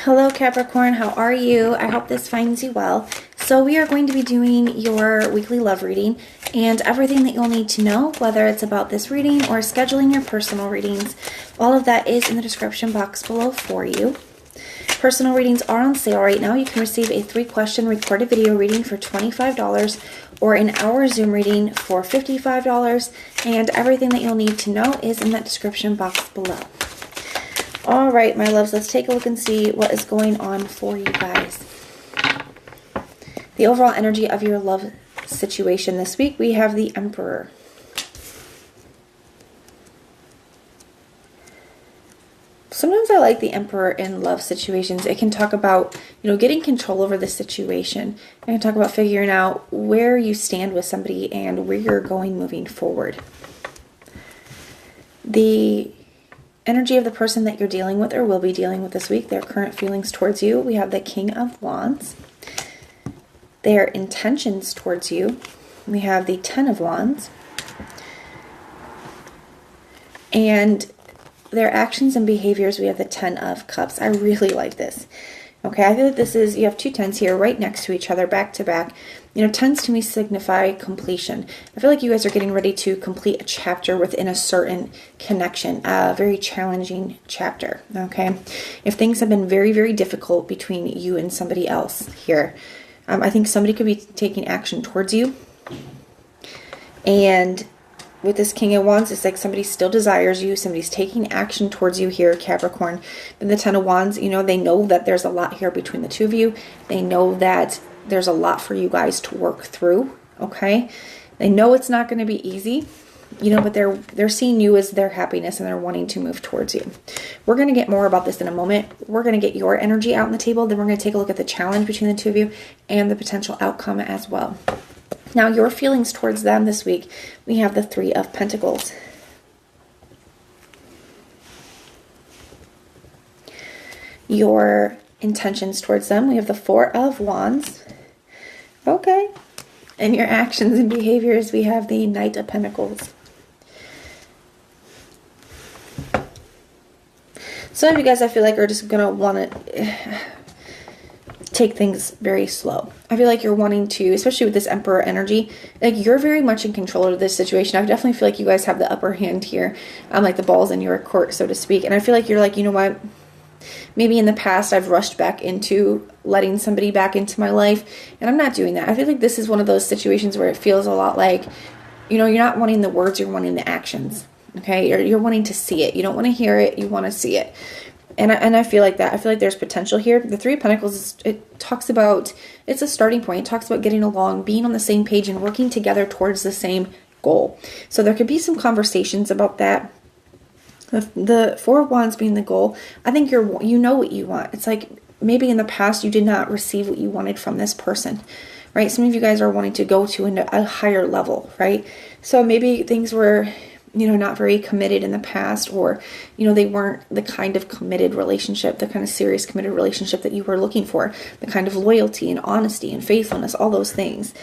Hello Capricorn, how are you? I hope this finds you well. So we are going to be doing your weekly love reading and everything that you'll need to know, whether it's about this reading or scheduling your personal readings. All of that is in the description box below for you. Personal readings are on sale right now. You can receive a 3-question recorded video reading for $25 or an hour Zoom reading for $55, and everything that you'll need to know is in that description box below. All right, my loves, let's take a look and see what is going on for you guys. The overall energy of your love situation this week, we have the Emperor. Sometimes I like the Emperor in love situations. It can talk about, getting control over the situation. It can talk about figuring out where you stand with somebody and where you're going moving forward. The energy of the person that you're dealing with or will be dealing with this week, their current feelings towards you, we have the King of Wands. Their intentions towards you, we have the Ten of Wands. And their actions and behaviors, we have the Ten of Cups. I really like this. Okay, I feel like this is, you have two tens here right next to each other, back to back. Tens to me signify completion. I feel like you guys are getting ready to complete a chapter within a certain connection, a very challenging chapter, okay? If things have been very, very difficult between you and somebody else here, I think somebody could be taking action towards you. And with this King of Wands, it's like somebody still desires you. Somebody's taking action towards you here, Capricorn. But the Ten of Wands, they know that there's a lot here between the two of you. They know that there's a lot for you guys to work through, okay? They know it's not going to be easy, but they're seeing you as their happiness and they're wanting to move towards you. We're going to get more about this in a moment. We're going to get your energy out on the table. Then we're going to take a look at the challenge between the two of you and the potential outcome as well. Now, your feelings towards them this week, we have the Three of Pentacles. Your intentions towards them, we have the Four of Wands. Okay. And your actions and behaviors, we have the Knight of Pentacles. Some of you guys, I feel like, are just going to want to take things very slow. I feel like you're wanting to, especially with this Emperor energy, like you're very much in control of this situation. I definitely feel like you guys have the upper hand here, like the ball's in your court, so to speak. And I feel like you're like, you know what? Maybe in the past I've rushed back into letting somebody back into my life, and I'm not doing that. I feel like this is one of those situations where it feels a lot like, you're not wanting the words, you're wanting the actions. Okay? You're wanting to see it. You don't want to hear it, you want to see it. And I feel like that. I feel like there's potential here. The Three of Pentacles, it talks about, it's a starting point. It talks about getting along, being on the same page, and working together towards the same goal. So there could be some conversations about that. The Four of Wands being the goal, I think you know what you want. It's like maybe in the past you did not receive what you wanted from this person, right? Some of you guys are wanting to go to a higher level, right? So maybe things were not very committed in the past, or, they weren't the kind of committed relationship, the kind of serious committed relationship that you were looking for, the kind of loyalty and honesty and faithfulness, all those things.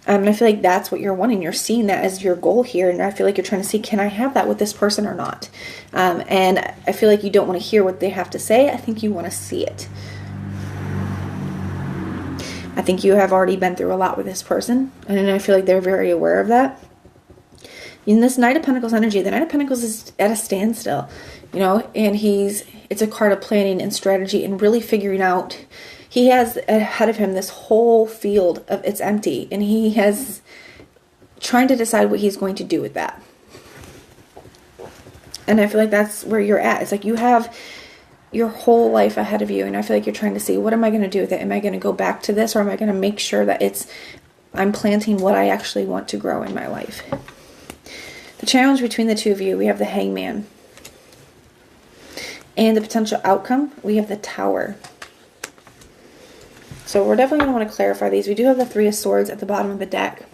And I feel like that's what you're wanting. You're seeing that as your goal here. And I feel like you're trying to see, can I have that with this person or not? And I feel like you don't want to hear what they have to say. I think you want to see it. I think you have already been through a lot with this person. And I feel like they're very aware of that. In this Knight of Pentacles energy, the Knight of Pentacles is at a standstill, and it's a card of planning and strategy and really figuring out. He has ahead of him this whole field of it's empty, and he has trying to decide what he's going to do with that. And I feel like that's where you're at. It's like you have your whole life ahead of you, and I feel like you're trying to see, what am I going to do with it? Am I going to go back to this, or am I going to make sure that I'm planting what I actually want to grow in my life? The challenge between the two of you, we have the Hangman. And the potential outcome, we have the Tower. So we're definitely going to want to clarify these. We do have the Three of Swords at the bottom of the deck.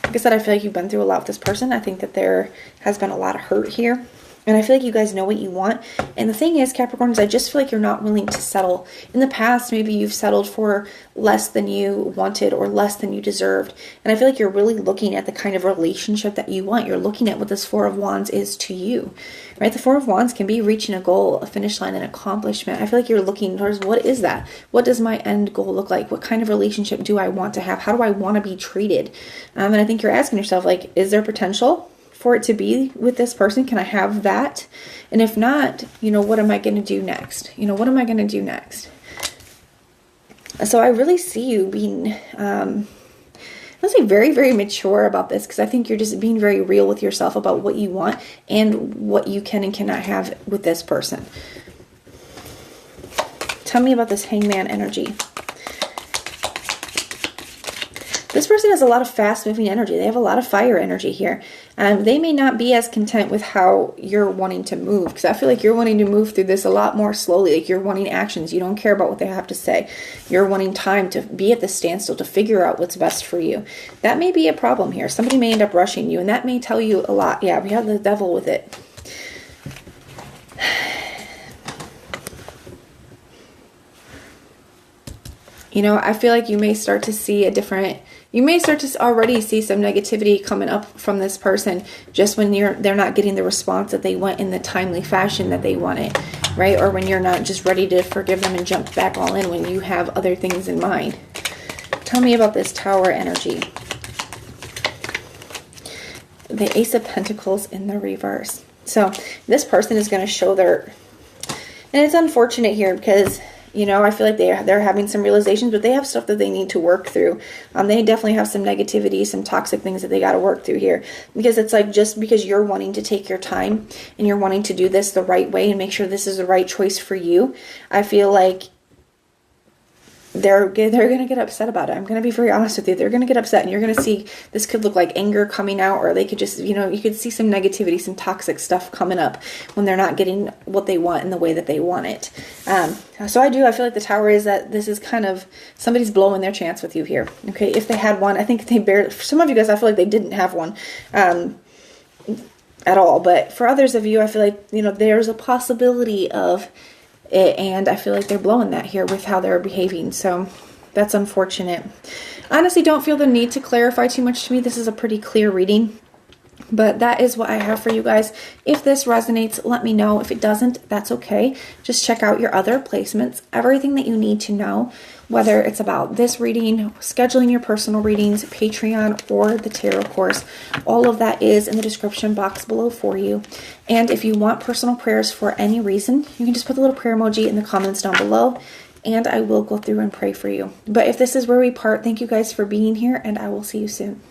Like I said, I feel like you've been through a lot with this person. I think that there has been a lot of hurt here. And I feel like you guys know what you want. And the thing is, Capricorn, is I just feel like you're not willing to settle. In the past, maybe you've settled for less than you wanted or less than you deserved. And I feel like you're really looking at the kind of relationship that you want. You're looking at what this Four of Wands is to you, right? The Four of Wands can be reaching a goal, a finish line, an accomplishment. I feel like you're looking towards, what is that? What does my end goal look like? What kind of relationship do I want to have? How do I want to be treated? And I think you're asking yourself, like, is there potential for it to be with this person? Can I have that? And if not, what am I going to do next? What am I going to do next? So I really see you being, let's say, very, very mature about this, because I think you're just being very real with yourself about what you want and what you can and cannot have with this person. Tell me about this Hangman energy. This person has a lot of fast-moving energy. They have a lot of fire energy here. They may not be as content with how you're wanting to move, because I feel like you're wanting to move through this a lot more slowly. Like, you're wanting actions. You don't care about what they have to say. You're wanting time to be at the standstill to figure out what's best for you. That may be a problem here. Somebody may end up rushing you, and that may tell you a lot. Yeah, we have the Devil with it. I feel like you may start to see you may start to already see some negativity coming up from this person just when they're not getting the response that they want in the timely fashion that they want it, right? Or when you're not just ready to forgive them and jump back all in when you have other things in mind. Tell me about this Tower energy. The Ace of Pentacles in the reverse. So this person is going to show and it's unfortunate here because I feel like they're having some realizations, but they have stuff that they need to work through. They definitely have some negativity, some toxic things that they got to work through here. Because it's like, just because you're wanting to take your time and you're wanting to do this the right way and make sure this is the right choice for you, I feel like they're going to get upset about it. I'm going to be very honest with you. They're going to get upset, and you're going to see this could look like anger coming out, or they could just, you could see some negativity, some toxic stuff coming up when they're not getting what they want in the way that they want it. So I feel like the Tower is that this is kind of somebody's blowing their chance with you here. Okay. If they had one, I think for some of you guys, I feel like they didn't have one, at all. But for others of you, I feel like, there's a possibility of it, and I feel like they're blowing that here with how they're behaving. So that's unfortunate. Honestly, don't feel the need to clarify too much to me. This is a pretty clear reading, but that is what I have for you guys. If this resonates, let me know. If it doesn't, that's okay. Just check out your other placements. Everything that you need to know, whether it's about this reading, scheduling your personal readings, Patreon, or the tarot course, all of that is in the description box below for you. And if you want personal prayers for any reason, you can just put the little prayer emoji in the comments down below, and I will go through and pray for you. But if this is where we part, thank you guys for being here, and I will see you soon.